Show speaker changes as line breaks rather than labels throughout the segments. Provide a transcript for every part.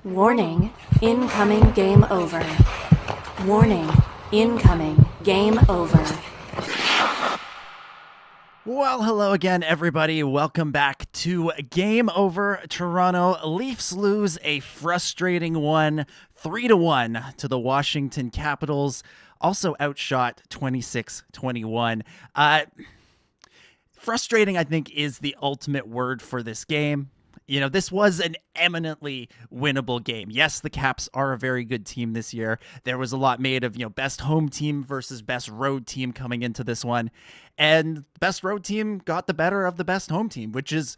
Warning, incoming game over. Warning, incoming game over.
Well, hello again, everybody. Welcome back to Game Over Toronto. Leafs lose a frustrating one, 3-1 to the Washington Capitals. Also outshot 26-21. Frustrating, I think, is the ultimate word for this game. You know, this was an eminently winnable game. Yes, the Caps are a very good team this year. There was a lot made of, best home team versus best road team coming into this one. And the best road team got the better of the best home team, which is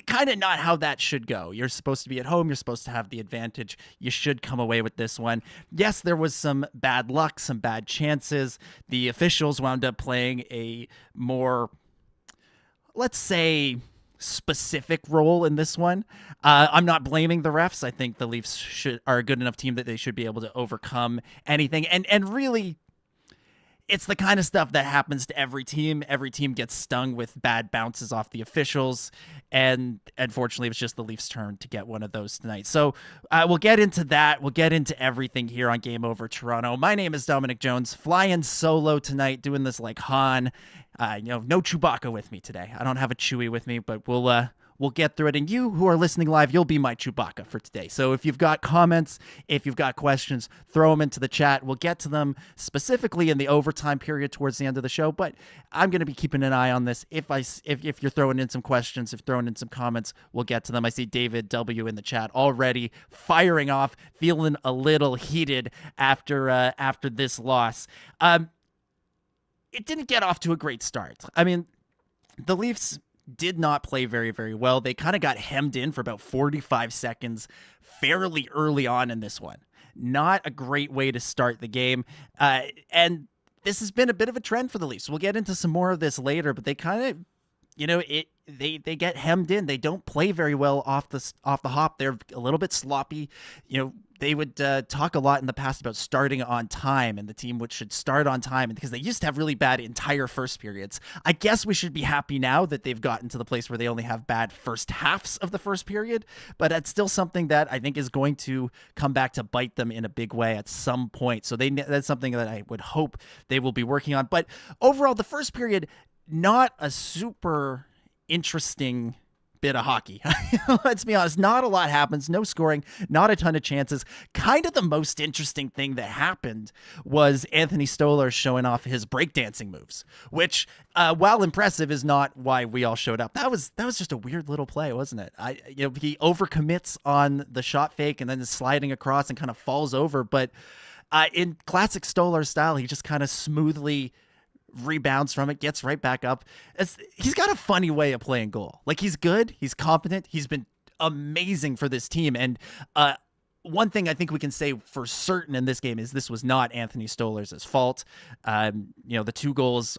kind of not how that should go. You're supposed to be at home. You're supposed to have the advantage. You should come away with this one. Yes, there was some bad luck, some bad chances. The officials wound up playing a more, let's say, specific role in this one. I'm not blaming the refs. I think the Leafs are a good enough team that they should be able to overcome anything. And really, it's the kind of stuff that happens to every team. Every team gets stung with bad bounces off the officials. And unfortunately, it was just the Leafs' turn to get one of those tonight. So we'll get into that. We'll get into everything here on Game Over Toronto. My name is Dominic Jones, flying solo tonight, doing this like Han. No Chewbacca with me today. I don't have a Chewie with me, but we'll get through it. And you who are listening live, you'll be my Chewbacca for today. So if you've got comments, if you've got questions, throw them into the chat. We'll get to them specifically in the overtime period towards the end of the show. But I'm going to be keeping an eye on this. If you're throwing in some questions, if throwing in some comments, we'll get to them. I see David W in the chat already firing off, feeling a little heated after this loss. It didn't get off to a great start. I mean, the Leafs did not play very, very well. They kind of got hemmed in for about 45 seconds fairly early on in this one. Not a great way to start the game. And this has been a bit of a trend for the Leafs. We'll get into some more of this later, but they kind of, they get hemmed in. They don't play very well off the hop. They're a little bit sloppy. They would talk a lot in the past about starting on time, and the team should start on time, because they used to have really bad entire first periods. I guess we should be happy now that they've gotten to the place where they only have bad first halves of the first period, but that's still something that I think is going to come back to bite them in a big way at some point. So that's something that I would hope they will be working on. But overall, the first period, not a super interesting bit of hockey. Let's be honest, not a lot happens, no scoring, not a ton of chances. Kind of the most interesting thing that happened was Anthony Stolar showing off his breakdancing moves, which, while impressive, is not why we all showed up. That was just a weird little play, wasn't it? He overcommits on the shot fake and then is sliding across and kind of falls over, but in classic Stolar style, he just kind of smoothly rebounds from it, gets right back up. He's got a funny way of playing goal. Like, he's good, he's competent, he's been amazing for this team. And one thing I think we can say for certain in this game is this was not Anthony Stolar's fault. The two goals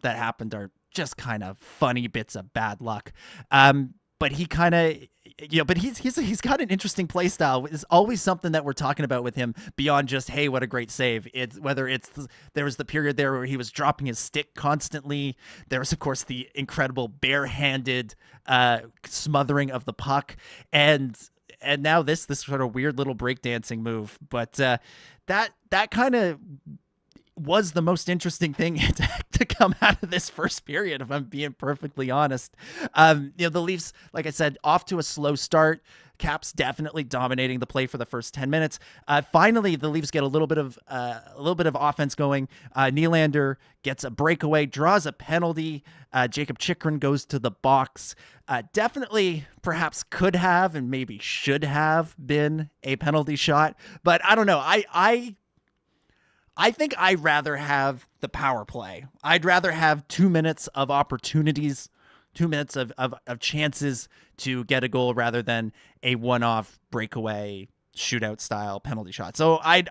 that happened are just kind of funny bits of bad luck. But he kind of, but he's got an interesting play style. It's always something that we're talking about with him beyond just, hey, what a great save. There was the period there where he was dropping his stick constantly. There was, of course, the incredible barehanded smothering of the puck, and now this sort of weird little breakdancing move. But that kind of was the most interesting thing to come out of this first period, if I'm being perfectly honest. The Leafs, like I said, off to a slow start. Caps definitely dominating the play for the first 10 minutes. Finally, the Leafs get a little bit of offense going. Nylander gets a breakaway, draws a penalty. Jacob Chychrun goes to the box. Definitely, perhaps could have and maybe should have been a penalty shot, but I don't know. I think I'd rather have the power play. I'd rather have 2 minutes of opportunities, 2 minutes of chances to get a goal rather than a one-off breakaway shootout style penalty shot. So I'm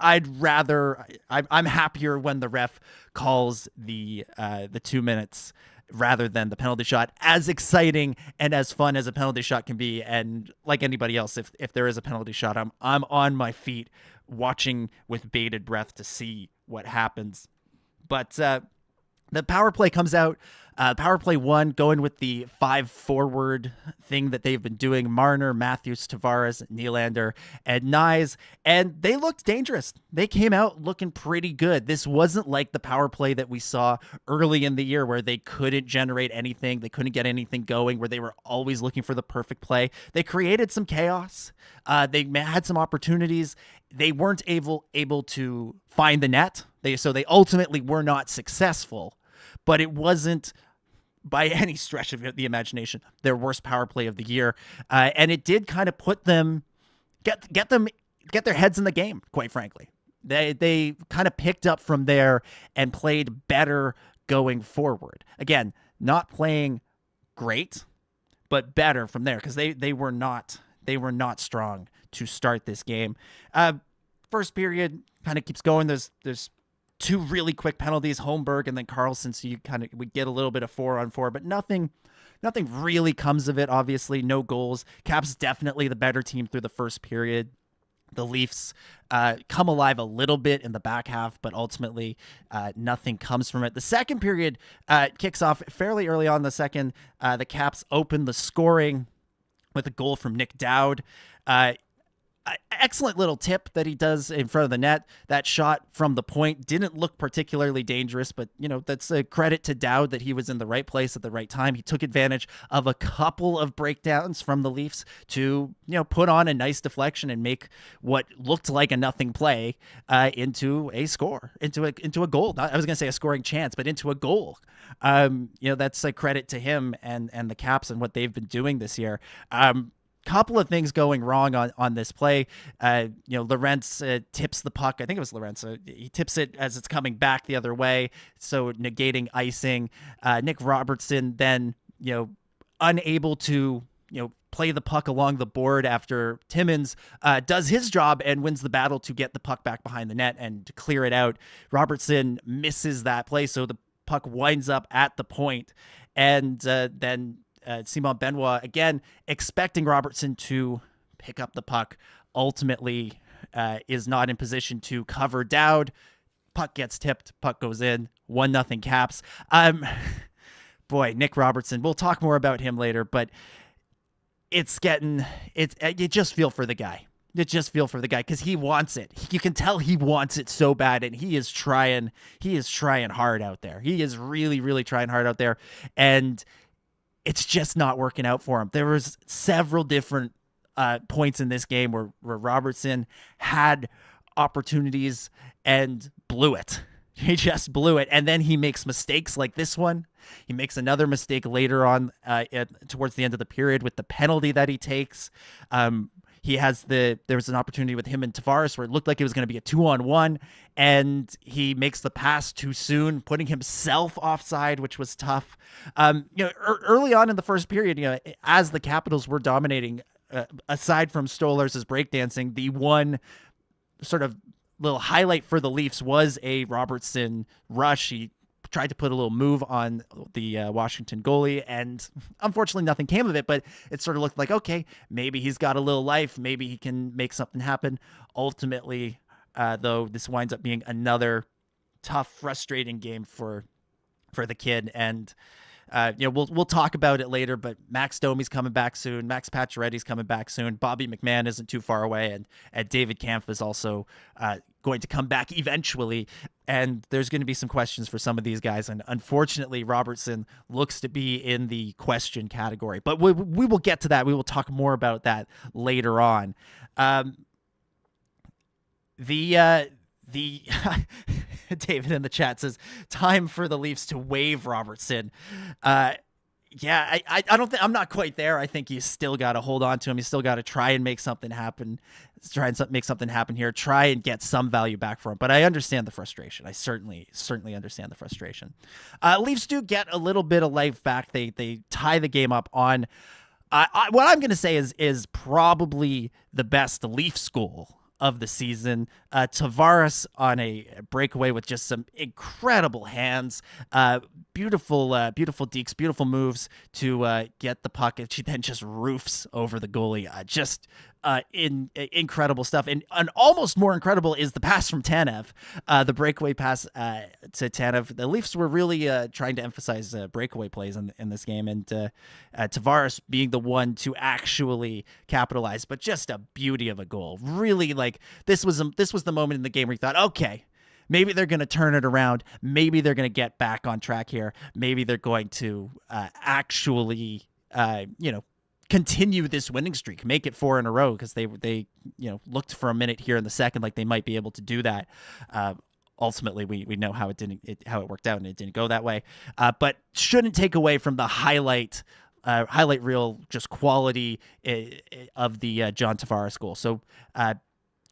happier when the ref calls the 2 minutes rather than the penalty shot. As exciting and as fun as a penalty shot can be, and like anybody else, if there is a penalty shot, I'm on my feet watching with bated breath to see what happens. But The power play comes out. Power play one, going with the 5 forward thing that they've been doing. Marner, Matthews, Tavares, Nylander, and Nyes. And they looked dangerous. They came out looking pretty good. This wasn't like the power play that we saw early in the year where they couldn't generate anything. They couldn't get anything going, where they were always looking for the perfect play. They created some chaos. They had some opportunities. They weren't able to find the net. So they ultimately were not successful. But it wasn't, by any stretch of the imagination, their worst power play of the year, and it did kind of put them, get their heads in the game. Quite frankly, they kind of picked up from there and played better going forward. Again, not playing great, but better from there, because they were not strong to start this game. First period kind of keeps going. There's 2 really quick penalties, Holmberg and then Carlson, so we get a little bit of 4-on-4, but nothing really comes of it. Obviously, no goals. Caps definitely the better team through the first period. The Leafs come alive a little bit in the back half, but ultimately nothing comes from it. The second period kicks off fairly early on. The second, the Caps open the scoring with a goal from Nick Dowd. Excellent little tip that he does in front of the net. That shot from the point didn't look particularly dangerous, but that's a credit to Dowd that he was in the right place at the right time. He took advantage of a couple of breakdowns from the Leafs to put on a nice deflection and make what looked like a nothing play into a score, into a goal. I was going to say a scoring chance, but into a goal. That's a credit to him and the Caps and what they've been doing this year. Couple of things going wrong on this play. Lorentz tips the puck. I think it was Lorentz. He tips it as it's coming back the other way, so negating icing. Nick Robertson then, unable to, play the puck along the board after Timmins does his job and wins the battle to get the puck back behind the net and to clear it out. Robertson misses that play, so the puck winds up at the point, and then Simon Benoit, again, expecting Robertson to pick up the puck, ultimately is not in position to cover Dowd. Puck gets tipped, puck goes in, 1-0 Caps. Boy, Nick Robertson, we'll talk more about him later, but you just feel for the guy. You just feel for the guy because he wants it. You can tell he wants it so bad, and he is trying hard out there. He is really, really trying hard out there, and it's just not working out for him. There was several different points in this game where Robertson had opportunities and blew it. He just blew it. And then he makes mistakes like this one. He makes another mistake later on towards the end of the period with the penalty that he takes. There was an opportunity with him and Tavares where it looked like it was going to be a 2-on-1, and he makes the pass too soon, putting himself offside, which was tough. Early on in the first period, as the Capitals were dominating, aside from Stolarz' breakdancing, the one sort of little highlight for the Leafs was a Robertson rush. He tried to put a little move on the Washington goalie, and unfortunately nothing came of it, but it sort of looked like, okay, maybe he's got a little life. Maybe he can make something happen. Ultimately, though, this winds up being another tough, frustrating game for the kid. And, we'll talk about it later, but Max Domi's coming back soon. Max Pacioretty's coming back soon. Bobby McMahon isn't too far away, and David Kampf is also going to come back eventually. And there's going to be some questions for some of these guys. And unfortunately, Robertson looks to be in the question category. But we will get to that. We will talk more about that later on. The David in the chat says, time for the Leafs to waive Robertson. Yeah, I'm not quite there. I think you still got to hold on to him. You still got to try and make something happen. Make something happen here. Try and get some value back for him. But I understand the frustration. I certainly understand the frustration. Leafs do get a little bit of life back. They tie the game up on what I'm going to say is probably the best Leafs goal of the season. Tavares on a breakaway with just some incredible hands, beautiful dekes, beautiful moves to get the puck. And she then just roofs over the goalie. Incredible stuff. And almost more incredible is the pass from Tanev, the breakaway pass to Tanev. The Leafs were really trying to emphasize breakaway plays in this game, and Tavares being the one to actually capitalize. But just a beauty of a goal. Really, like this was the moment in the game where you thought, okay, maybe they're going to turn it around. Maybe they're going to get back on track here. Maybe they're going to actually, continue this winning streak, make it 4 in a row, because they looked for a minute here in the second like they might be able to do that. Ultimately, we know how it worked out, and it didn't go that way. But shouldn't take away from the highlight reel, just quality of the John Tavares goal. So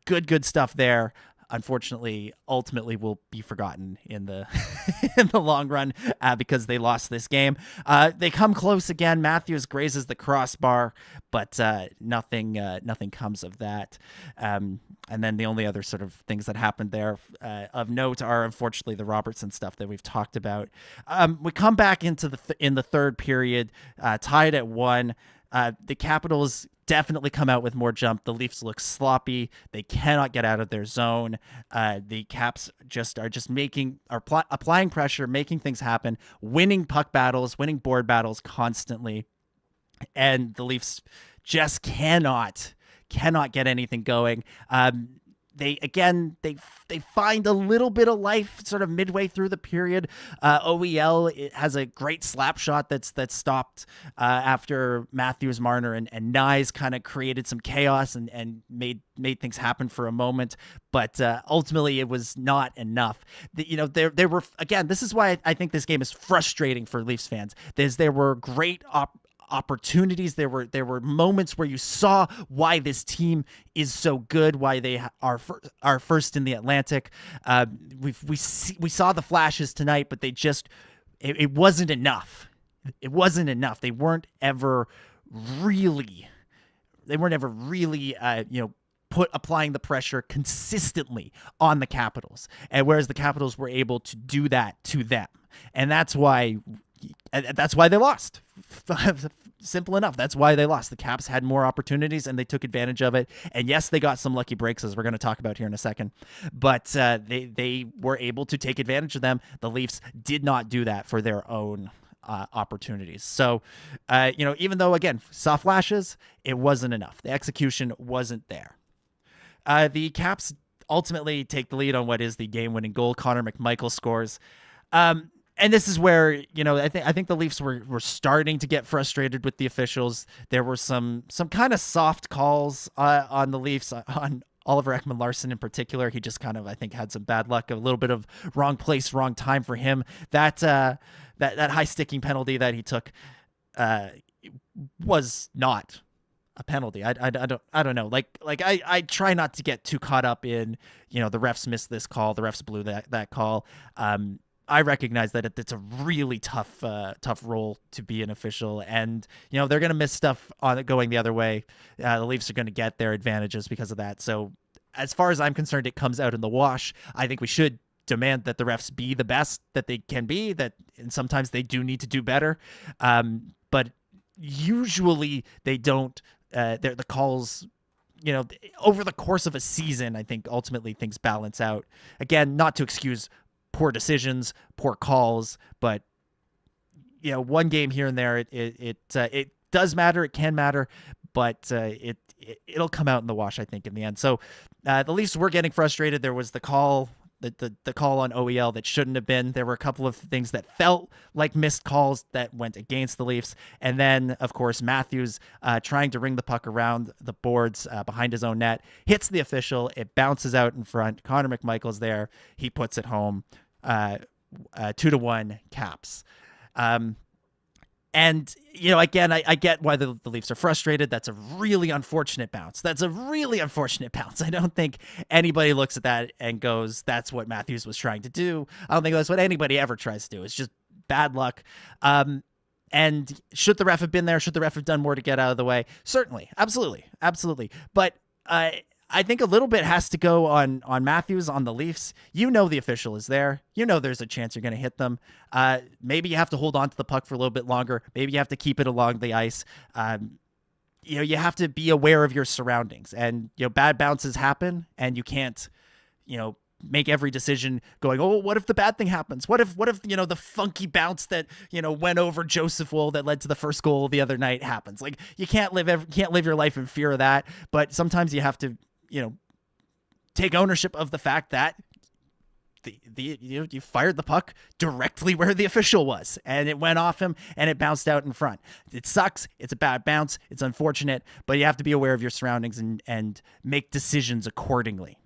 good stuff there. Unfortunately, ultimately will be forgotten in the in the long run because they lost this game. They come close again. Matthews grazes the crossbar, but nothing comes of that. And then the only other sort of things that happened there of note are, unfortunately, the Robertson stuff that we've talked about. We come back into in the third period, tied at 1. The Capitals definitely come out with more jump. The Leafs look sloppy. They cannot get out of their zone. The Caps are applying pressure, making things happen, winning puck battles, winning board battles constantly. And the Leafs just cannot get anything going. They find a little bit of life sort of midway through the period. OEL has a great slap shot that's stopped after Matthews, Marner, and Nyes kind of created some chaos and made things happen for a moment. But ultimately, it was not enough. There were, again, this is why I think this game is frustrating for Leafs fans. There were great opportunities. There were moments where you saw why this team is so good, why they are first in the Atlantic. We saw the flashes tonight, but it wasn't enough. It wasn't enough. They weren't ever really applying the pressure consistently on the Capitals, and whereas the Capitals were able to do that to them, and that's why they lost. Simple enough. That's why they lost. The Caps had more opportunities and they took advantage of it. And yes, they got some lucky breaks, as we're going to talk about here in a second. But they were able to take advantage of them. The Leafs did not do that for their own opportunities. So, even though, again, saw flashes, it wasn't enough. The execution wasn't there. The Caps ultimately take the lead on what is the game-winning goal. Connor McMichael scores. And this is where, I think the Leafs were starting to get frustrated with the officials. There were some kind of soft calls on the Leafs, on Oliver Ekman-Larsson in particular. He just kind of, I think, had some bad luck, a little bit of wrong place, wrong time for him. That high sticking penalty that he took was not a penalty. I don't know. I try not to get too caught up in, the refs missed this call, the refs blew that call. I recognize that it's a really tough role to be an official, and they're going to miss stuff on it going the other way. The Leafs are going to get their advantages because of that. So, as far as I'm concerned, it comes out in the wash. I think we should demand that the refs be the best that they can be. And sometimes they do need to do better, but usually they don't. The calls. Over the course of a season, I think ultimately things balance out. Again, not to excuse poor decisions, poor calls, but one game here and there, it does matter. It can matter, but it'll come out in the wash, I think, in the end. So the Leafs were getting frustrated. There was the call, the call on OEL that shouldn't have been. There were a couple of things that felt like missed calls that went against the Leafs, and then of course Matthews trying to ring the puck around the boards behind his own net, hits the official. It bounces out in front. Connor McMichael's there. He puts it home. 2-1 Caps. And, again, I get why the Leafs are frustrated. That's a really unfortunate bounce. I don't think anybody looks at that and goes, that's what Matthews was trying to do. I don't think that's what anybody ever tries to do. It's just bad luck. And should the ref have been there? Should the ref have done more to get out of the way? Certainly. Absolutely. But I think a little bit has to go on Matthews on the Leafs. You know the official is there. You know there's a chance you're going to hit them. Maybe you have to hold on to the puck for a little bit longer. Maybe you have to keep it along the ice. You have to be aware of your surroundings, and bad bounces happen, and you can't make every decision going, oh, what if the bad thing happens? What if the funky bounce that went over Joseph Woll that led to the first goal the other night happens? Like, you can't live your life in fear of that. But sometimes you have to take ownership of the fact that you fired the puck directly where the official was, and it went off him and it bounced out in front. It sucks. It's a bad bounce. It's unfortunate, but you have to be aware of your surroundings and make decisions accordingly.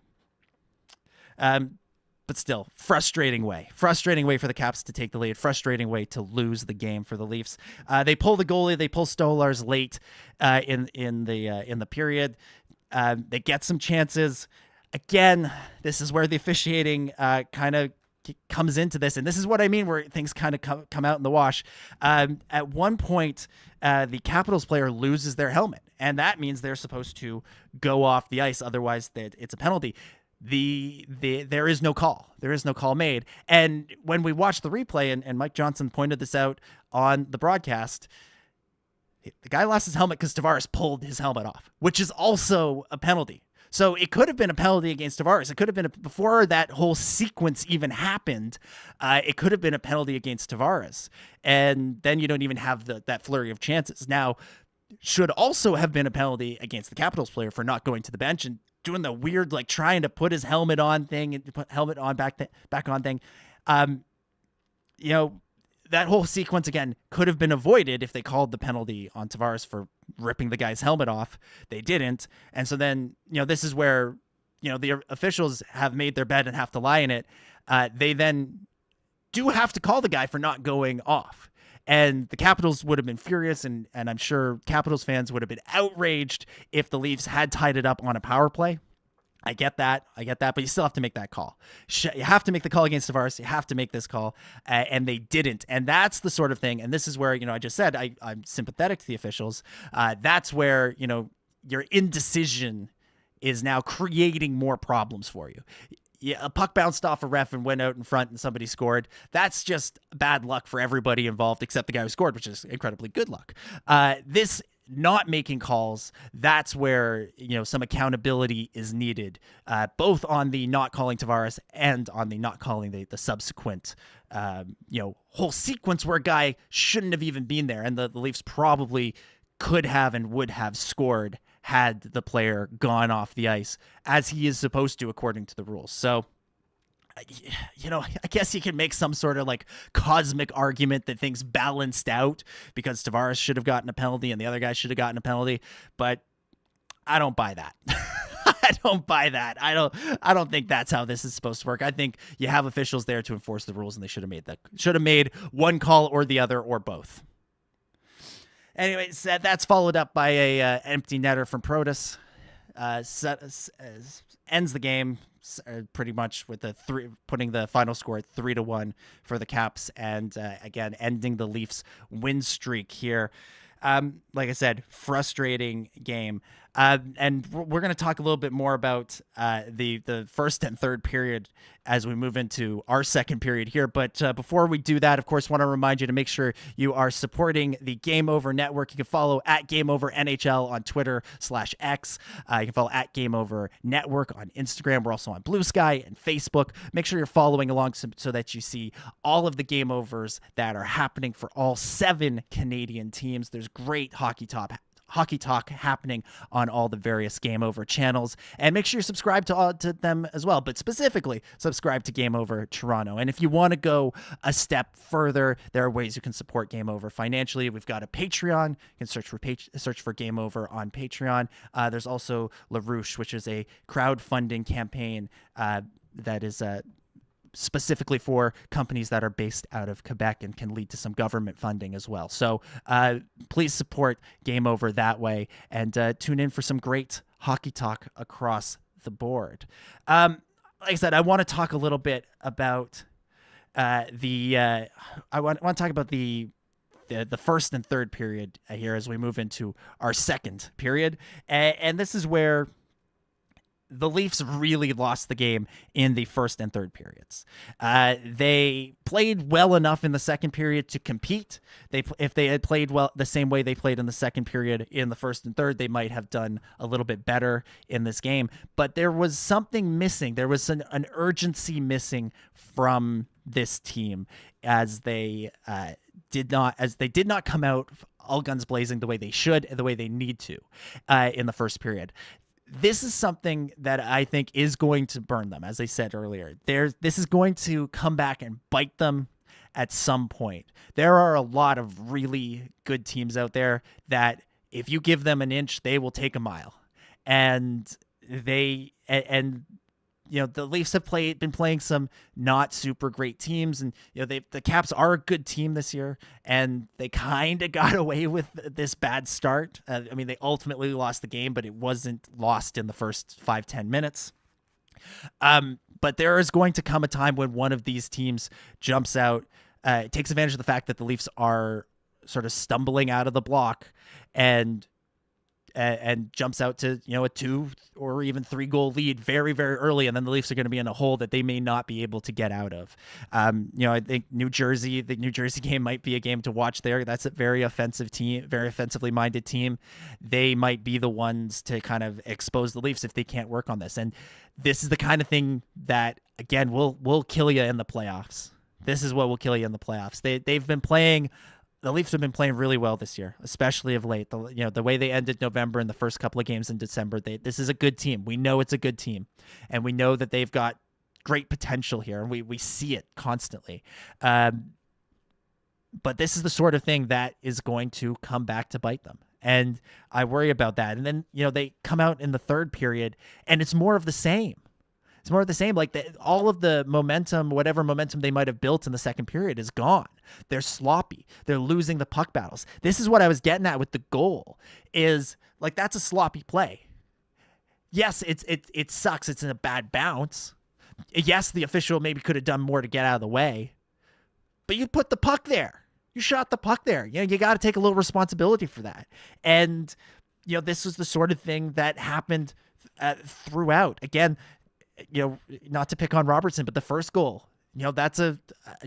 But still, frustrating way for the Caps to take the lead, frustrating way to lose the game for the Leafs. They pull the goalie, they pull Stolarz late in the period. They get some chances. Again, this is where the officiating kind of comes into this, and this is what I mean, where things kind of come out in the wash. At one point, the Capitals player loses their helmet, and that means they're supposed to go off the ice, otherwise it's a penalty. There is no call. There is no call made. And when we watched the replay, and Mike Johnson pointed this out on the broadcast, the guy lost his helmet because Tavares pulled his helmet off, which is also a penalty. So it could have been a penalty against Tavares. It could have been before that whole sequence even happened. It could have been a penalty against Tavares, and then you don't even have that flurry of chances. Now, should also have been a penalty against the Capitals player for not going to the bench and doing the weird, like, trying to put his helmet on thing and put helmet on back on thing. That whole sequence, again, could have been avoided if they called the penalty on Tavares for ripping the guy's helmet off. They didn't. And so then, this is where, the officials have made their bed and have to lie in it. They then do have to call the guy for not going off. And the Capitals would have been furious, and I'm sure Capitals fans would have been outraged if the Leafs had tied it up on a power play. I get that, but you still have to make that call. You have to make the call against Tavares. You have to make this call, and they didn't. And that's the sort of thing, and this is where, I just said I'm sympathetic to the officials. That's where, your indecision is now creating more problems for you. Yeah, a puck bounced off a ref and went out in front and somebody scored. That's just bad luck for everybody involved except the guy who scored, which is incredibly good luck. This not making calls, that's where, some accountability is needed, both on the not calling Tavares and on the not calling the subsequent, whole sequence where a guy shouldn't have even been there. And the Leafs probably could have and would have scored had the player gone off the ice as he is supposed to according to the rules. So, I guess you can make some sort of like cosmic argument that things balanced out because Tavares should have gotten a penalty and the other guy should have gotten a penalty, but I don't buy that. I don't buy that. I don't think that's how this is supposed to work. I think you have officials there to enforce the rules, and they should have made one call or the other or both. Anyways, that's followed up by a empty netter from Protas. Ends the game pretty much with putting the final score at 3-1 for the Caps, and again ending the Leafs win streak here. Like I said, frustrating game. And we're going to talk a little bit more about the first and third period as we move into our second period here. But before we do that, of course, want to remind you to make sure you are supporting the Game Over Network. You can follow at Game Over NHL on Twitter/X. You can follow at Game Over Network on Instagram. We're also on Bluesky and Facebook. Make sure you're following along so that you see all of the game overs that are happening for all 7 Canadian teams. There's great hockey talk happening on all the various Game Over channels, and make sure you subscribe to them as well, but specifically subscribe to Game Over Toronto. And if you want to go a step further, there are ways you can support Game Over financially. We've got a Patreon. You can search for Game Over on Patreon. There's also LaRouche, which is a crowdfunding campaign that is specifically for companies that are based out of Quebec and can lead to some government funding as well. So please support Game Over that way, and tune in for some great hockey talk across the board. Like I said, I want to talk a little bit about the first and third period here as we move into our second period. And this is where the Leafs really lost the game in the first and third periods. They played well enough in the second period to compete. If they had played well the same way they played in the second period in the first and third, they might have done a little bit better in this game. But there was something missing. There was an urgency missing from this team as they did not come out all guns blazing the way they should and the way they need to in the first period. This is something that I think is going to burn them, as I said earlier. This is going to come back and bite them at some point. There are a lot of really good teams out there that if you give them an inch, they will take a mile. And the Leafs have been playing some not super great teams, and the Caps are a good team this year, and they kind of got away with this bad start. They ultimately lost the game, but it wasn't lost in the first 5-10 minutes. But there is going to come a time when one of these teams jumps out, takes advantage of the fact that the Leafs are sort of stumbling out of the block, and jumps out to a 2 or even 3 goal lead very, very early, and then the Leafs are going to be in a hole that they may not be able to get out of. I think the New Jersey game might be a game to watch there. That's a very offensive team, very offensively minded team. They might be the ones to kind of expose the Leafs if they can't work on this. And this is the kind of thing that, again, will kill you in the playoffs. This is what will kill you in the playoffs. The Leafs have been playing really well this year, especially of late. The way they ended November and the first couple of games in December, this is a good team. We know it's a good team, and we know that they've got great potential here, and we see it constantly. But this is the sort of thing that is going to come back to bite them, and I worry about that. And then they come out in the third period, and it's more of the same. It's more of the same. Like all of the momentum, whatever momentum they might have built in the second period is gone. They're sloppy. They're losing the puck battles. This is what I was getting at with the goal is like, that's a sloppy play. Yes, it sucks. It's in a bad bounce. Yes, the official maybe could have done more to get out of the way, but you put the puck there. You shot the puck there. You got to take a little responsibility for that. And, this was the sort of thing that happened throughout. Again, not to pick on Robertson, but the first goal, that's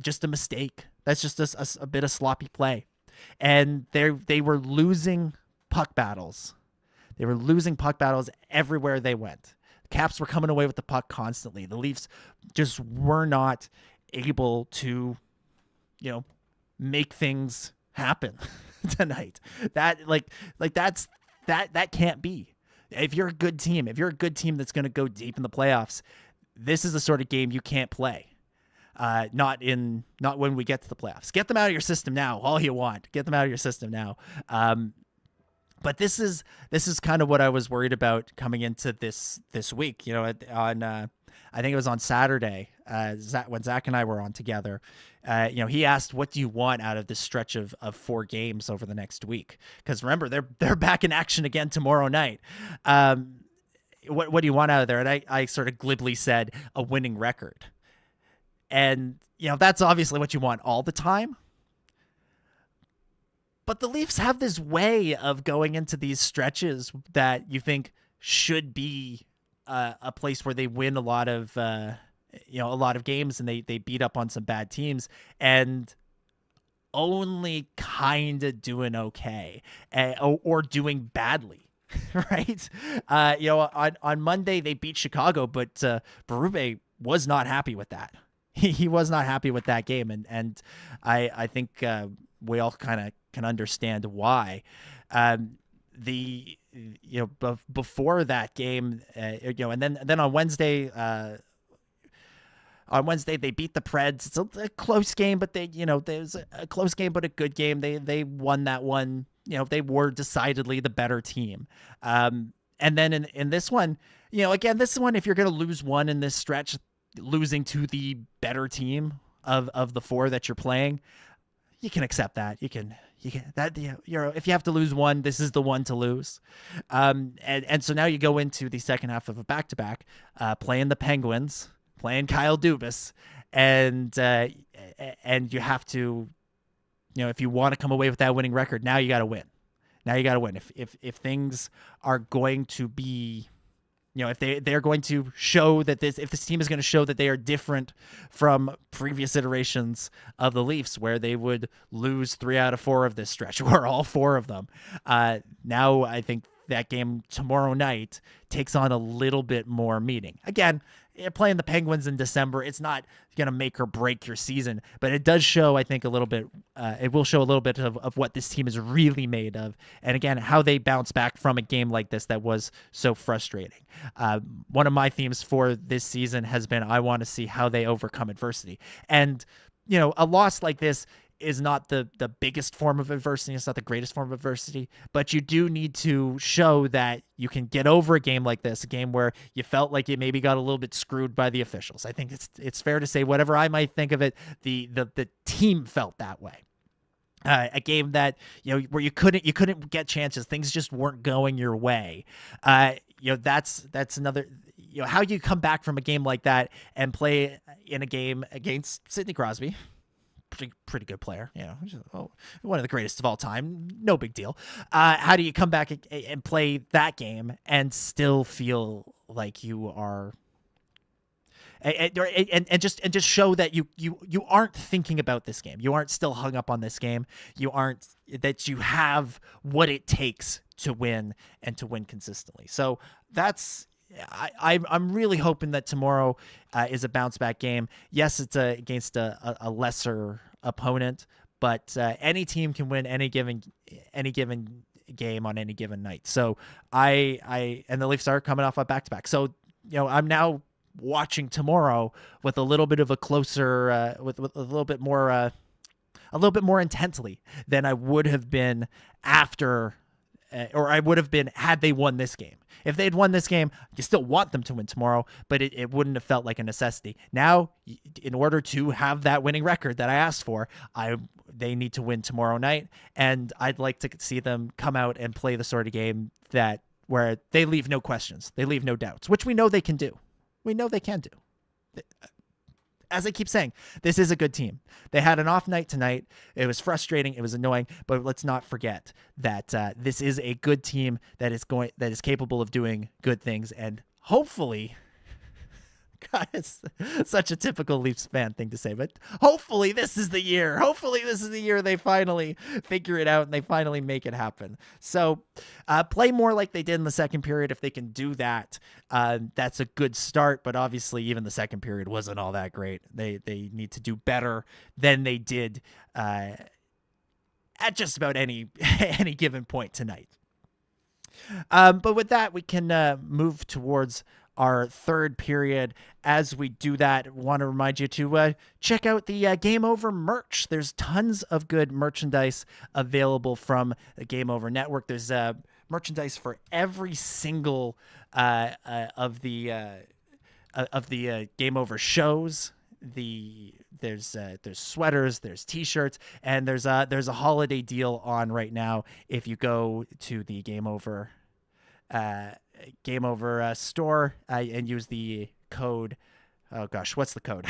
just a mistake. That's just a bit of sloppy play. And they were losing puck battles. They were losing puck battles everywhere they went. The Caps were coming away with the puck constantly. The Leafs just were not able to, make things happen tonight. That that can't be. If you're a good team that's going to go deep in the playoffs, this is the sort of game you can't play. Not when we get to the playoffs. Get them out of your system now, all you want. Get them out of your system now. But this is kind of what I was worried about coming into this week. I think it was on Saturday, when Zach and I were on together. He asked, "What do you want out of this stretch of 4 games over the next week?" Because remember, they're back in action again tomorrow night. What do you want out of there? And I sort of glibly said, a winning record. And that's obviously what you want all the time. But the Leafs have this way of going into these stretches that you think should be a place where they win a lot of games, and they beat up on some bad teams and only kind of doing okay or doing badly, right? On Monday they beat Chicago, but Berube was not happy with that. He was not happy with that game, and I think we all kind of can understand why. Before that game, and then on Wednesday, they beat the Preds. It's a close game, but there's a close game, but a good game. They won that one. They were decidedly the better team. And then in this one, again, this one, if you're going to lose one in this stretch, losing to the better team of the 4 that you're playing, you can accept that. You can that, if you have to lose one, this is the one to lose. And so now you go into the second half of a back-to-back, playing the Penguins, playing Kyle Dubas, and you have to, if you want to come away with that winning record, now you got to win. Now you got to win. If things are going to be if they're going to show that if this team is going to show that they are different from previous iterations of the Leafs, where they would lose 3 out of 4 of this stretch, or all 4 of them. Now I think that game tomorrow night takes on a little bit more meaning. Again, playing the Penguins in December, it's not going to make or break your season, but it does show, I think, a little bit. It will show a little bit of what this team is really made of, and again, how they bounce back from a game like this that was so frustrating. One of my themes for this season has been, I want to see how they overcome adversity, and a loss like this is not the biggest form of adversity. It's not the greatest form of adversity, but you do need to show that you can get over a game like this, a game where you felt like you maybe got a little bit screwed by the officials. I think it's fair to say, whatever I might think of it, the team felt that way. A game that where you couldn't get chances, things just weren't going your way. That's another. How you come back from a game like that and play in a game against Sidney Crosby. Pretty good player, one of the greatest of all time. No big deal. How do you come back and play that game and still feel like you are, and just show that you aren't thinking about this game. You aren't still hung up on this game. You aren't, that you have what it takes to win, and to win consistently. So that's. I'm really hoping that tomorrow is a bounce back game. Yes, it's against a lesser opponent, but any team can win any given game on any given night. So and the Leafs are coming off a back-to-back. So I'm now watching tomorrow with a little bit of a closer, with a little bit more intensely than I would have been after. Or I would have been had they won this game. If they had won this game, you still want them to win tomorrow, but it wouldn't have felt like a necessity. Now, in order to have that winning record that I asked for, they need to win tomorrow night, and I'd like to see them come out and play the sort of game where they leave no questions, they leave no doubts, which we know they can do. We know they can do. As I keep saying, this is a good team. They had an off night tonight. It was frustrating. It was annoying, but let's not forget that this is a good team that is capable of doing good things, and hopefully, God, it's such a typical Leafs fan thing to say, but hopefully this is the year. Hopefully this is the year they finally figure it out and they finally make it happen. So play more like they did in the second period. If they can do that, that's a good start. But obviously even the second period wasn't all that great. They need to do better than they did at just about any given point tonight. But with that, we can move towards our third period. As we do that, I want to remind you to check out the Game Over merch. There's tons of good merchandise available from the Game Over Network. There's merchandise for every single of the Game Over shows. There's sweaters, there's t-shirts, and there's a holiday deal on right now. If you go to the Game Over store and use the code, oh gosh, what's the code?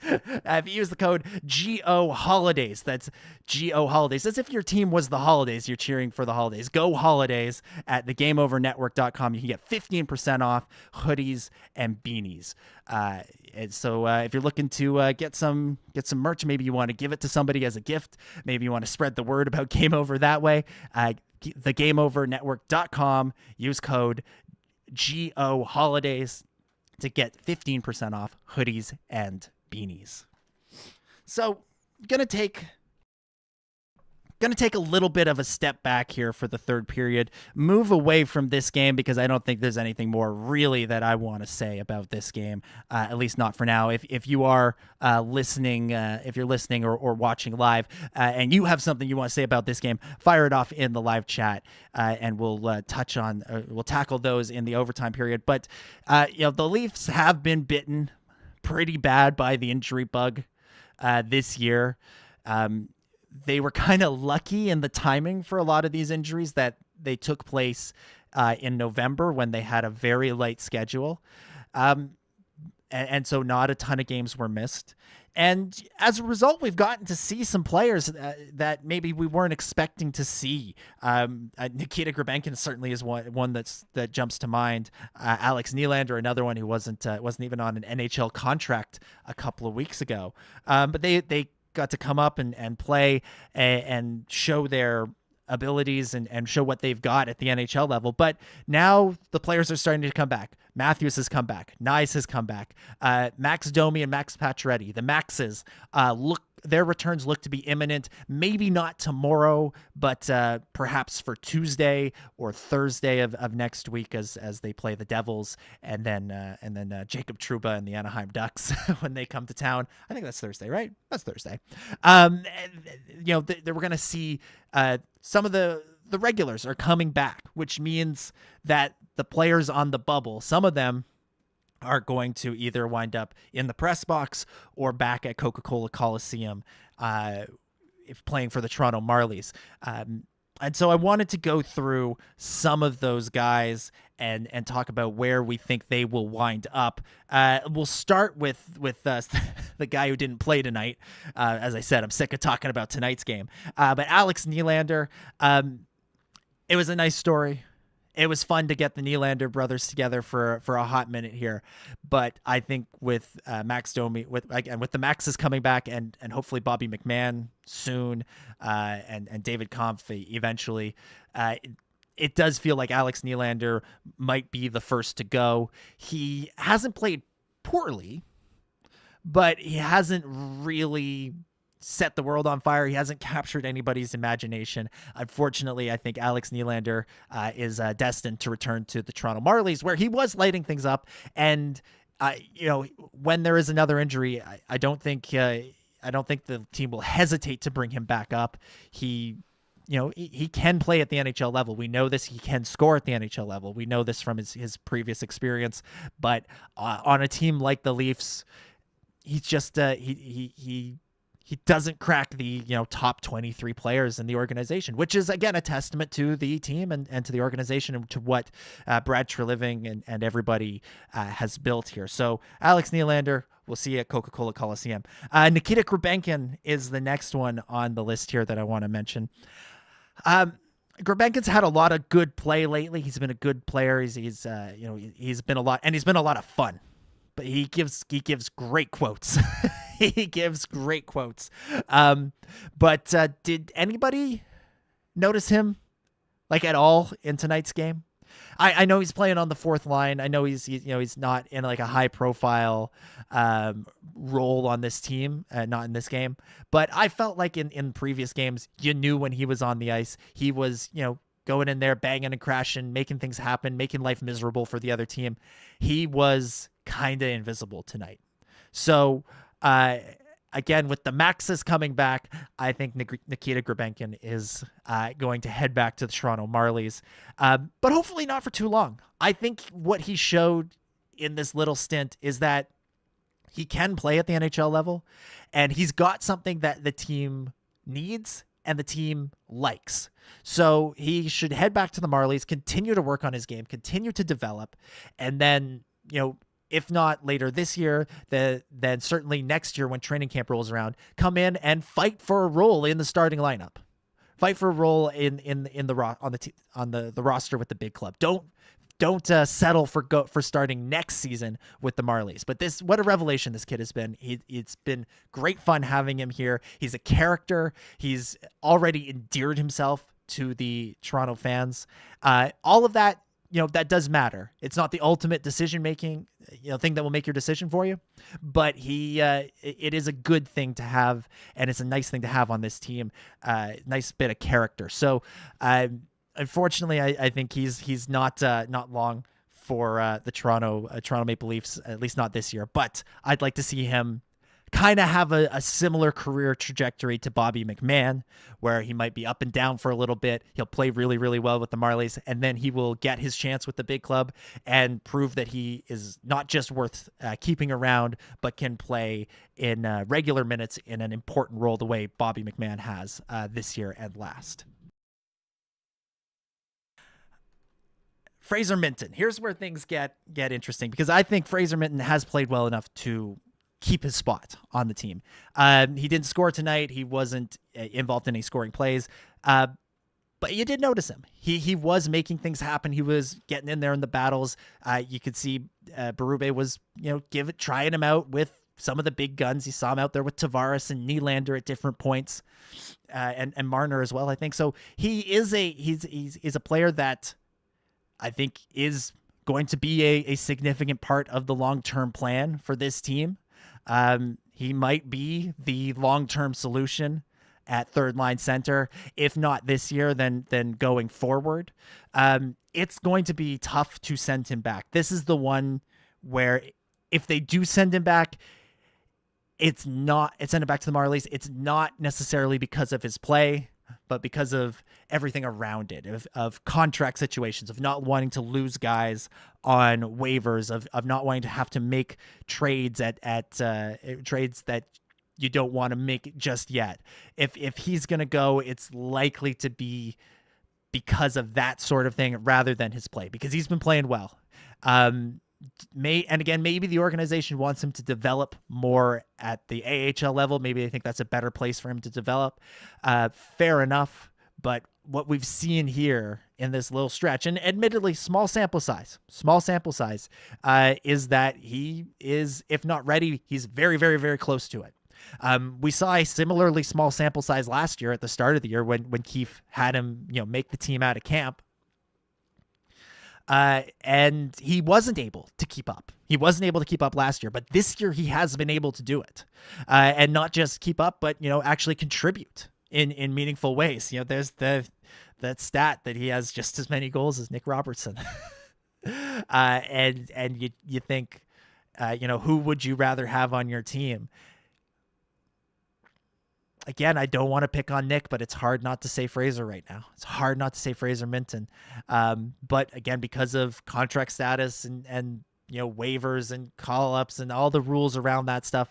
If you use the code GO Holidays, that's GO Holidays. As if your team was the holidays, you're cheering for the holidays. Go Holidays at thegameovernetwork.com. You can get 15% off hoodies and beanies. And so if you're looking to get some merch, maybe you want to give it to somebody as a gift. Maybe you want to spread the word about Game Over that way. Thegameovernetwork.com. Use code GO Holidays to get 15% off hoodies and beanies. So gonna take a little bit of a step back here for the third period, move away from this game because I don't think there's anything more really that I want to say about this game, at least not for now. If you are listening, if you're listening or watching live, and you have something you want to say about this game, fire it off in the live chat, and we'll tackle those in the overtime period. But the Leafs have been bitten pretty bad by the injury bug this year. They were kind of lucky in the timing for a lot of these injuries that they took place in November when they had a very light schedule. And so not a ton of games were missed. And as a result, we've gotten to see some players that maybe we weren't expecting to see. Nikita Grabenkin certainly is one that jumps to mind. Alex Nylander, another one who wasn't even on an NHL contract a couple of weeks ago. But they got to come up and play and show their abilities and show what they've got at the NHL level. But now the players are starting to come back. Matthews has come back. Nyes has come back. Max Domi and Max Pacioretty, the Maxes, their returns look to be imminent. Maybe not tomorrow, but perhaps for Tuesday or Thursday of next week as they play the Devils and then Jacob Trouba and the Anaheim Ducks when they come to town. I think that's Thursday, right? That's Thursday. We're going to see some of the regulars are coming back, which means that the players on the bubble, some of them are going to either wind up in the press box or back at Coca-Cola Coliseum if playing for the Toronto Marlies. And so I wanted to go through some of those guys and talk about where we think they will wind up. We'll start with the guy who didn't play tonight. As I said, I'm sick of talking about tonight's game. But Alex Nylander, it was a nice story. It was fun to get the Nylander brothers together for a hot minute here, but I think with Max Domi, with the Maxes coming back and hopefully Bobby McMahon soon, and David Kampf eventually, it does feel like Alex Nylander might be the first to go. He hasn't played poorly, but he hasn't really set the world on fire. He hasn't captured anybody's imagination. Unfortunately, I think Alex Nylander is destined to return to the Toronto Marlies, where he was lighting things up. And when there is another injury, I don't think the team will hesitate to bring him back up. He can play at the NHL level. We know this. He can score at the NHL level. We know this from his previous experience. But on a team like the Leafs, he's just he doesn't crack the top 23 players in the organization, which is again a testament to the team and to the organization and to what Brad Treliving and everybody has built here. So Alex Nylander, we'll see you at Coca-Cola Coliseum. Nikita Grabenkin is the next one on the list here that I want to mention. Grabenkin's had a lot of good play lately. He's been a good player. He's been a lot of fun. But he gives great quotes. He gives great quotes. But did anybody notice him at all in tonight's game? I know he's playing on the fourth line. I know he's not in a high profile role on this team, not in this game. But I felt like in previous games, you knew when he was on the ice, he was going in there, banging and crashing, making things happen, making life miserable for the other team. He was kind of invisible tonight. So again, with the Maxes coming back, I think Nikita Grabenkin is going to head back to the Toronto Marlies, but hopefully not for too long. I think what he showed in this little stint is that he can play at the NHL level, and he's got something that the team needs and the team likes. So he should head back to the Marlies, continue to work on his game, continue to develop, and then, if not later this year, then certainly next year when training camp rolls around, come in and fight for a role in the starting lineup. Fight for a role on the roster with the big club. Don't settle for starting next season with the Marlies. But what a revelation this kid has been. It's been great fun having him here. He's a character. He's already endeared himself to the Toronto fans. All of that, that does matter. It's not the ultimate decision-making, thing that will make your decision for you, but it is a good thing to have, and it's a nice thing to have on this team. Nice bit of character. So, unfortunately, I think he's not long for the Toronto Maple Leafs, at least not this year. But I'd like to see him kind of have a similar career trajectory to Bobby McMahon, where he might be up and down for a little bit. He'll play really, really well with the Marlies, and then he will get his chance with the big club and prove that he is not just worth keeping around, but can play in regular minutes in an important role the way Bobby McMahon has this year and last. Fraser Minten. Here's where things get interesting, because I think Fraser Minten has played well enough to keep his spot on the team. He didn't score tonight. He wasn't involved in any scoring plays. But you did notice him. He was making things happen. He was getting in there in the battles. You could see Berube was, trying him out with some of the big guns. You saw him out there with Tavares and Nylander at different points, and Marner as well, I think. So he's a player that I think is going to be a significant part of the long-term plan for this team. He might be the long-term solution at third line center, if not this year, then going forward. It's going to be tough to send him back. This is the one where if they do send him back, it's send him back to the Marlies. It's not necessarily because of his play, but because of everything around it, of contract situations, of not wanting to lose guys on waivers, of not wanting to have to make trades at trades that you don't want to make just yet. If he's going to go, it's likely to be because of that sort of thing rather than his play, because he's been playing well. Maybe the organization wants him to develop more at the AHL level. Maybe they think that's a better place for him to develop. Fair enough. But what we've seen here in this little stretch, and admittedly small sample size, is that he is, if not ready, he's very, very, very close to it. We saw a similarly small sample size last year at the start of the year when Keefe had him, make the team out of camp. And he wasn't able to keep up. He wasn't able to keep up last year, but this year he has been able to do it. And not just keep up, but, actually contribute in meaningful ways. There's that stat that he has just as many goals as Nick Robertson. And you think, who would you rather have on your team? Again, I don't want to pick on Nick, but it's hard not to say Fraser right now. It's hard not to say Fraser Minton. But again, because of contract status and waivers and call-ups and all the rules around that stuff,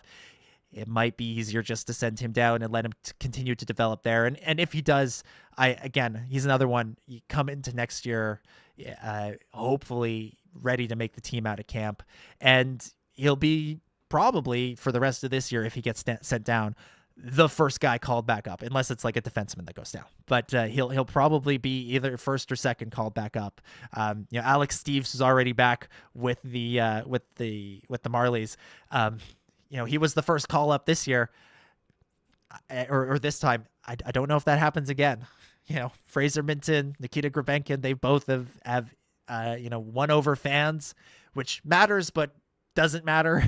it might be easier just to send him down and let him continue to develop there. And if he does, he's another one. You come into next year, hopefully ready to make the team out of camp. And he'll be probably, for the rest of this year, if he gets sent down, the first guy called back up, unless it's like a defenseman that goes down. But he'll probably be either first or second called back up. Alex Steeves is already back with the Marlies. He was the first call up this year, or this time. I don't know if that happens again. Fraser Minton, Nikita Grabenkin, they both have won over fans, which matters, but doesn't matter.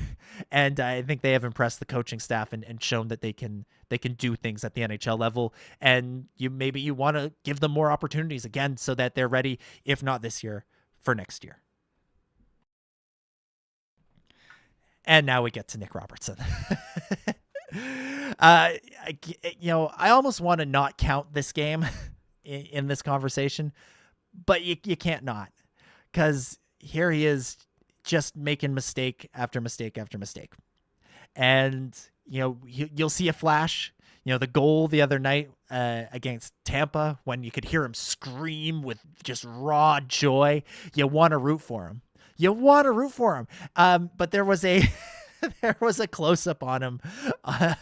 And I think they have impressed the coaching staff and shown that they can do things at the NHL level. And you want to give them more opportunities again, so that they're ready, if not this year, for next year. And now we get to Nick Robertson. I almost want to not count this game in this conversation, but you can't not, because here he is, just making mistake after mistake after mistake. And, you'll see a flash, the goal the other night against Tampa, when you could hear him scream with just raw joy. You want to root for him. But there was a close-up on him,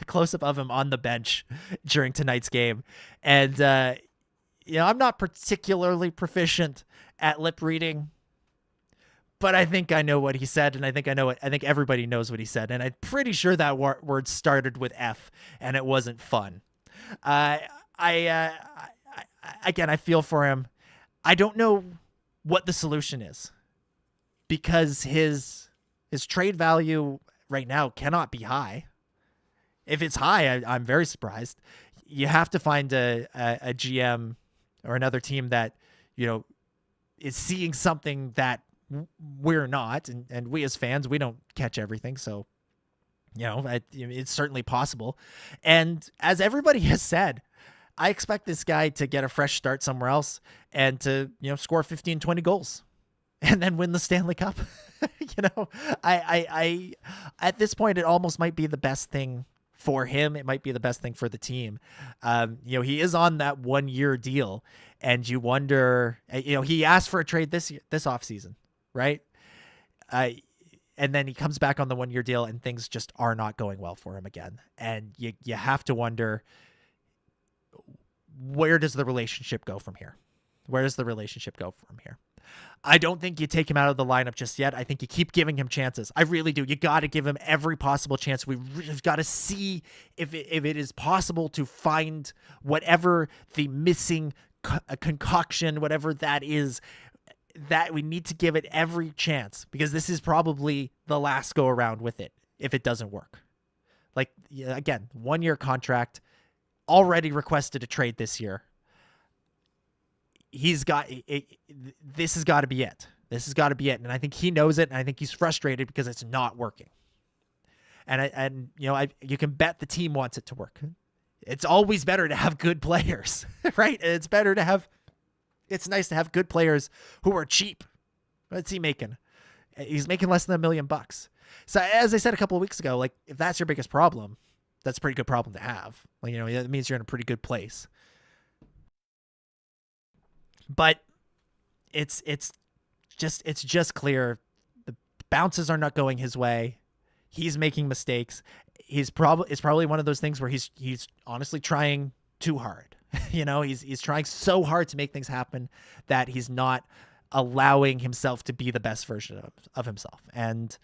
close-up of him on the bench during tonight's game. And, I'm not particularly proficient at lip reading, but I think I know what he said, and I think everybody knows what he said, and I'm pretty sure that word started with F, and it wasn't fun. Again, I feel for him. I don't know what the solution is, because his trade value right now cannot be high. If it's high, I'm very surprised. You have to find a GM or another team that is seeing something that we're not, and we as fans, we don't catch everything. So, it's certainly possible. And as everybody has said, I expect this guy to get a fresh start somewhere else and to, score 15, 20 goals and then win the Stanley Cup. I at this point, it almost might be the best thing for him. It might be the best thing for the team. He is on that 1-year deal, and you wonder, he asked for a trade this offseason. Right. and then he comes back on the 1-year deal and things just are not going well for him again. And you have to wonder, where does the relationship go from here? Where does the relationship go from here? I don't think you take him out of the lineup just yet. I think you keep giving him chances. I really do. You got to give him every possible chance. We've got to see if it is possible to find whatever the missing concoction, whatever that is, that we need to give it every chance, because this is probably the last go around with it if it doesn't work. Like, again, 1-year contract, already requested a trade this year. He's got it. This has got to be it. This has got to be it. And I think he knows it. And I think he's frustrated because it's not working. And you can bet the team wants it to work. It's always better to have good players, right? It's nice to have good players who are cheap. What's he making? He's making less than $1 million. So as I said a couple of weeks ago, like, if that's your biggest problem, that's a pretty good problem to have. Like, it means you're in a pretty good place. But it's just clear the bounces are not going his way. He's making mistakes. It's probably one of those things where he's honestly trying too hard. He's trying so hard to make things happen that he's not allowing himself to be the best version of himself. And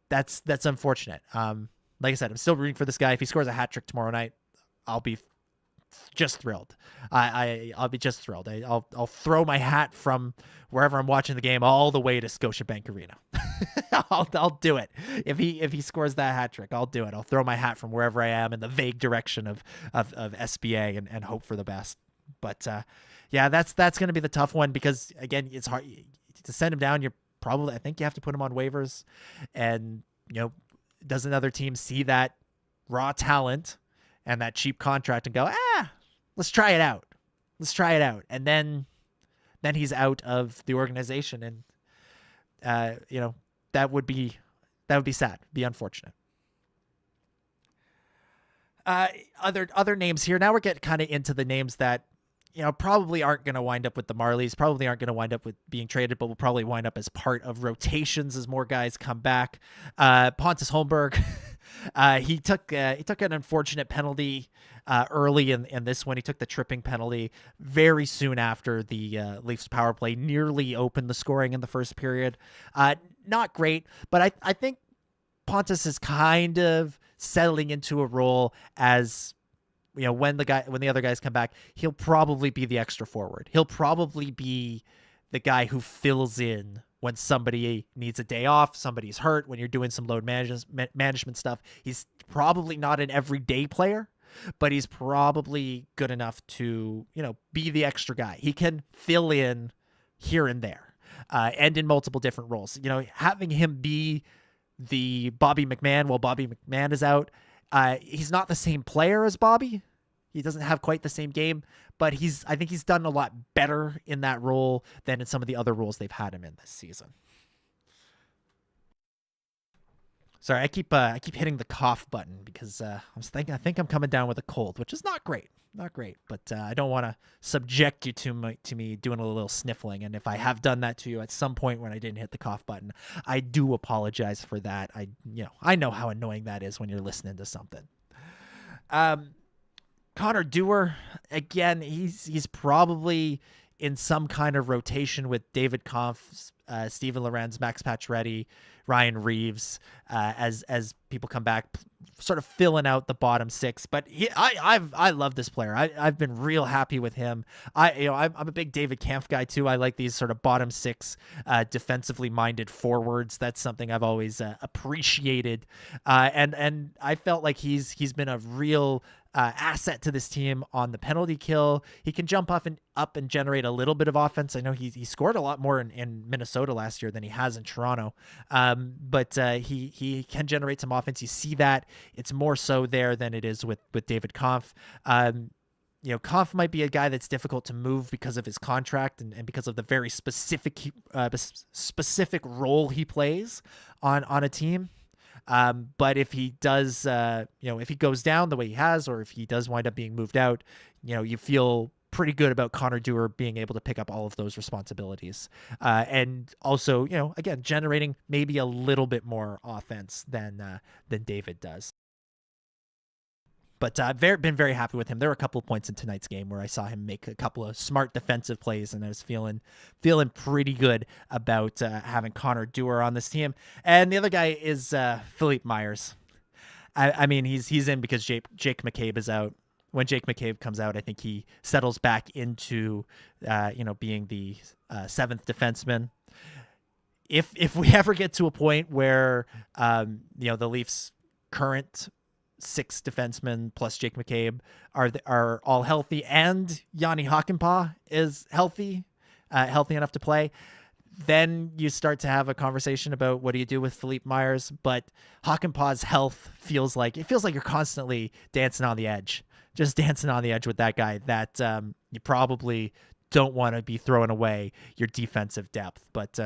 that's unfortunate. Like I said, I'm still rooting for this guy. If he scores a hat trick tomorrow night, I'll be just thrilled. I'll be just thrilled. I'll throw my hat from wherever I'm watching the game all the way to Scotiabank Arena. I'll do it. If he scores that hat trick, I'll do it. I'll throw my hat from wherever I am in the vague direction of SBA and hope for the best. But yeah, that's going to be the tough one, because again, it's hard to send him down. I think you have to put him on waivers, and does another team see that raw talent and that cheap contract and go, let's try it out. And then he's out of the organization. And, that would be sad, be unfortunate. Other names here. Now we're getting kind of into the names that, probably aren't going to wind up with the Marlies, probably aren't going to wind up with being traded, but will probably wind up as part of rotations as more guys come back. Pontus Holmberg, he took an unfortunate penalty early in this one. He took the tripping penalty very soon after the Leafs power play nearly opened the scoring in the first period. Not great, but I think Pontus is kind of settling into a role as, when the other guys come back, he'll probably be the extra forward. He'll probably be the guy who fills in when somebody needs a day off, somebody's hurt, when you're doing some load management stuff. He's probably not an everyday player, but he's probably good enough to, be the extra guy. He can fill in here and there, and in multiple different roles. Having him be the Bobby McMahon while Bobby McMahon is out, he's not the same player as Bobby. He doesn't have quite the same game, but I think he's done a lot better in that role than in some of the other roles they've had him in this season. Sorry, I keep hitting the cough button because I think I'm coming down with a cold, which is not great. But I don't want to subject you to me doing a little sniffling. And if I have done that to you at some point when I didn't hit the cough button, I do apologize for that. I know how annoying that is when you're listening to something. Connor Dewar, again, he's probably in some kind of rotation with David Kampf, Steven Lorenz, Max Pacioretty, Ryan Reeves, as people come back, sort of filling out the bottom six. But I love this player. I've been real happy with him. I'm a big David Kampf guy too. I like these sort of bottom six, defensively minded forwards. That's something I've always appreciated. And I felt like he's been a real asset to this team on the penalty kill. He can jump up and generate a little bit of offense. I know he scored a lot more in Minnesota last year than he has in Toronto. But he can generate some offense. You see that it's more so there than it is with David Kampf. Kampf might be a guy that's difficult to move because of his contract and because of the very specific role he plays on a team. But if he does, if he goes down the way he has, or if he does wind up being moved out, you feel pretty good about Connor Dewar being able to pick up all of those responsibilities. And also, again, generating maybe a little bit more offense than David does. But I've been very happy with him. There were a couple of points in tonight's game where I saw him make a couple of smart defensive plays, and I was feeling pretty good about having Connor Dewar on this team. And the other guy is Philippe Myers. I mean, he's in because Jake McCabe is out. When Jake McCabe comes out, I think he settles back into being the seventh defenseman. If we ever get to a point where the Leafs' current 6 defensemen plus Jake McCabe are all healthy, and Yanni Hakanpää is healthy enough to play, then you start to have a conversation about what do you do with Philippe Myers. But Hakanpää's health feels like you're constantly dancing on the edge with that guy, that you probably don't want to be throwing away your defensive depth. But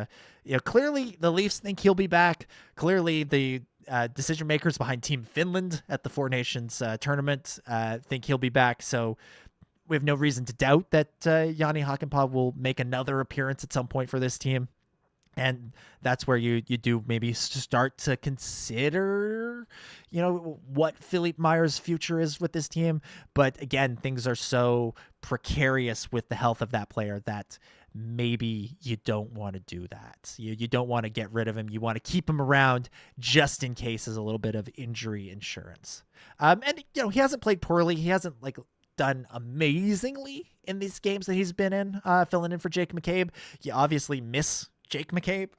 clearly the Leafs think he'll be back. Clearly the decision makers behind Team Finland at the Four Nations tournament think he'll be back. So we have no reason to doubt that Yanni Hakanpää will make another appearance at some point for this team. And that's where you do maybe start to consider, what Philippe Myers' future is with this team. But again, things are so precarious with the health of that player that maybe you don't want to do that. You don't want to get rid of him. You want to keep him around just in case as a little bit of injury insurance. And he hasn't played poorly. He hasn't done amazingly in these games that he's been in, filling in for Jake McCabe. You obviously miss Jake McCabe.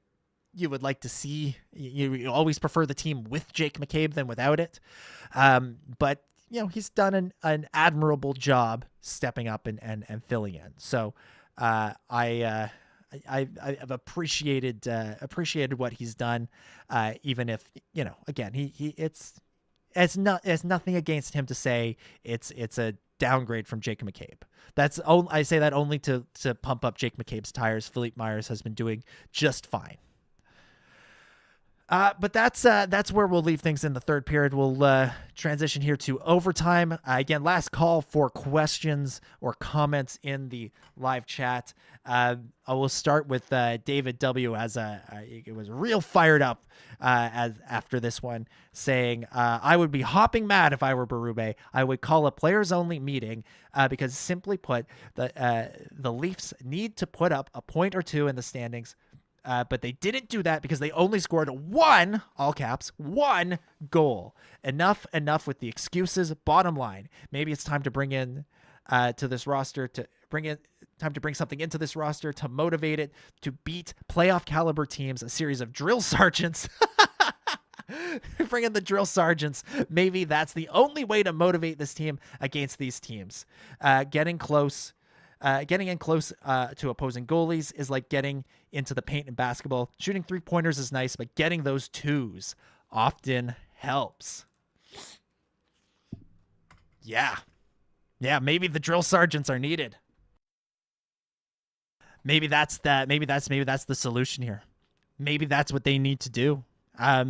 You would like to see, you always prefer the team with Jake McCabe than without it. But he's done an admirable job stepping up and filling in. So I've appreciated what he's done, even if again it's nothing against him to say it's a downgrade from Jake McCabe. I say that only to pump up Jake McCabe's tires. Philippe Myers has been doing just fine. But that's where we'll leave things in the third period. We'll transition here to overtime. Again, last call for questions or comments in the live chat. I will start with David W. It was real fired up after this one, saying, I would be hopping mad if I were Berube. I would call a players only meeting because simply put, the Leafs need to put up a point or two in the standings. But they didn't do that because they only scored one, all caps, one goal. Enough with the excuses. Bottom line, maybe it's time to bring in to this roster time to bring something into this roster to motivate it to beat playoff caliber teams. A series of drill sergeants. Bring in the drill sergeants. Maybe that's the only way to motivate this team against these teams. Getting in close to opposing goalies is like getting into the paint in basketball. Shooting 3-pointers is nice, but getting those 2s often helps. Yeah, maybe the drill sergeants are needed. Maybe that's the solution here. Maybe that's what they need to do. I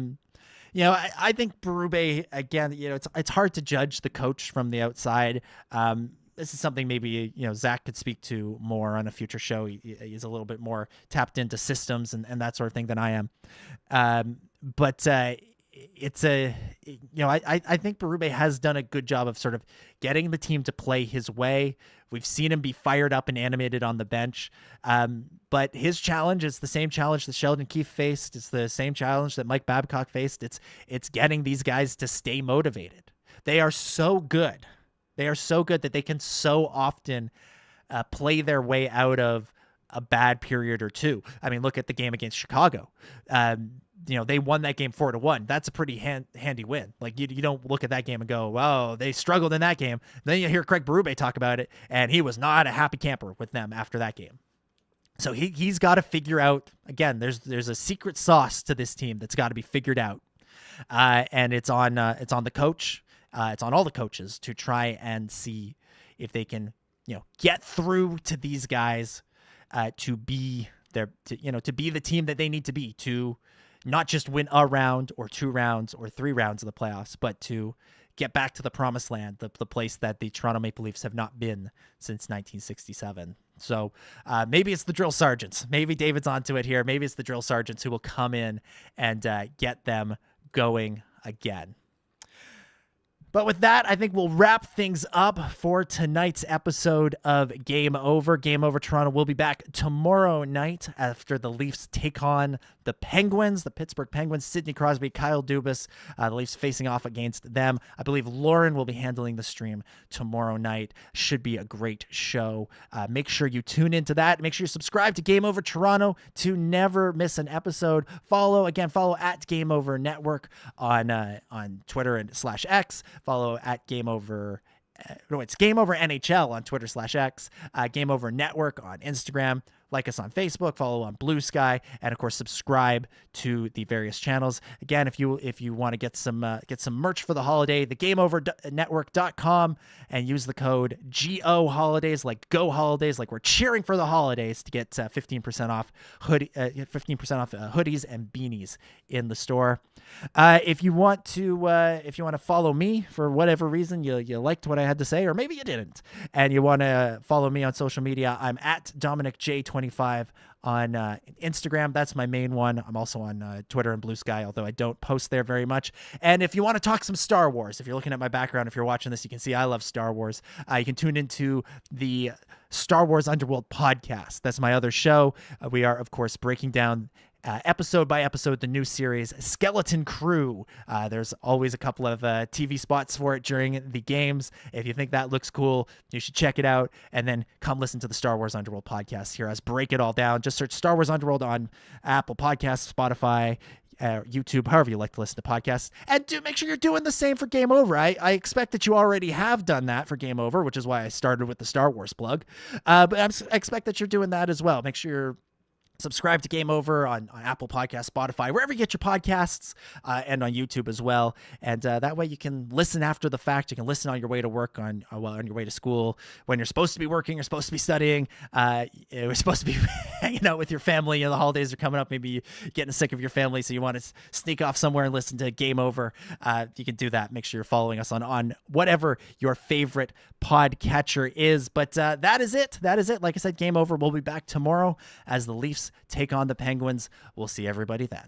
think Berube, again, it's hard to judge the coach from the outside. This is something maybe, Zach could speak to more on a future show. He's a little bit more tapped into systems and that sort of thing than I am. But it's I think Berube has done a good job of sort of getting the team to play his way. We've seen him be fired up and animated on the bench. But his challenge is the same challenge that Sheldon Keefe faced. It's the same challenge that Mike Babcock faced. It's getting these guys to stay motivated. They are so good. They are so good that they can so often play their way out of a bad period or two. I mean, look at the game against Chicago. They won that game 4-1. That's a pretty handy win. Like you don't look at that game and go, "Wow, they struggled in that game." Then you hear Craig Berube talk about it, and he was not a happy camper with them after that game. So he's got to figure out. Again, there's a secret sauce to this team that's got to be figured out, and it's on the coach. It's on all the coaches to try and see if they can, get through to these guys, to be the team that they need to be, to not just win a round or 2 rounds or 3 rounds of the playoffs, but to get back to the promised land, the place that the Toronto Maple Leafs have not been since 1967. So maybe it's the drill sergeants. Maybe David's onto it here. Maybe it's the drill sergeants who will come in and get them going again. But with that, I think we'll wrap things up for tonight's episode of Game Over. Game Over Toronto will be back tomorrow night after the Leafs take on the Penguins, the Pittsburgh Penguins. Sidney Crosby, Kyle Dubas, the Leafs facing off against them. I believe Lauren will be handling the stream tomorrow night. Should be a great show. Make sure you tune into that. Make sure you subscribe to Game Over Toronto to never miss an episode. Follow at Game Over Network on Twitter and /X. Follow at Game Over. It's Game Over NHL on Twitter /X. Game Over Network on Instagram. Like us on Facebook, follow on Bluesky, and of course subscribe to the various channels. Again, if you want to get some merch for the holiday, the GameOverNetwork.com, and use the code GO Holidays, like Go Holidays, like we're cheering for the holidays, to get 15% off hoodies and beanies in the store. If you want to follow me for whatever reason, you liked what I had to say, or maybe you didn't, and you want to follow me on social media, I'm at Dominic J25 on Instagram. That's my main one. I'm also on Twitter and Bluesky, although I don't post there very much. And if you want to talk some Star Wars, if you're looking at my background, if you're watching this, you can see I love Star Wars. You can tune into the Star Wars Underworld podcast. That's my other show. We are, of course, breaking down episode by episode the new series Skeleton Crew. There's always a couple of TV spots for it during the games. If you think that looks cool, you should check it out, and then come listen to the Star Wars Underworld podcast. Hear us break it all down. Just search Star Wars Underworld on Apple Podcasts, Spotify, YouTube, however you like to listen to podcasts. And make sure you're doing the same for Game Over. I expect that you already have done that for Game Over, which is why I started with the Star Wars plug. But I expect that you're doing that as well. Make sure you're subscribe to Game Over on Apple Podcasts, Spotify, wherever you get your podcasts, and on YouTube as well. And that way you can listen after the fact. You can listen on your way to work, on your way to school, when you're supposed to be working, you're supposed to be studying, you're supposed to be hanging out with your family, and the holidays are coming up. Maybe you're getting sick of your family, so you want to sneak off somewhere and listen to Game Over. You can do that. Make sure you're following us on whatever your favorite podcatcher is. But that is it. Like I said, Game Over. We'll be back tomorrow as the Leafs take on the Penguins. We'll see everybody then.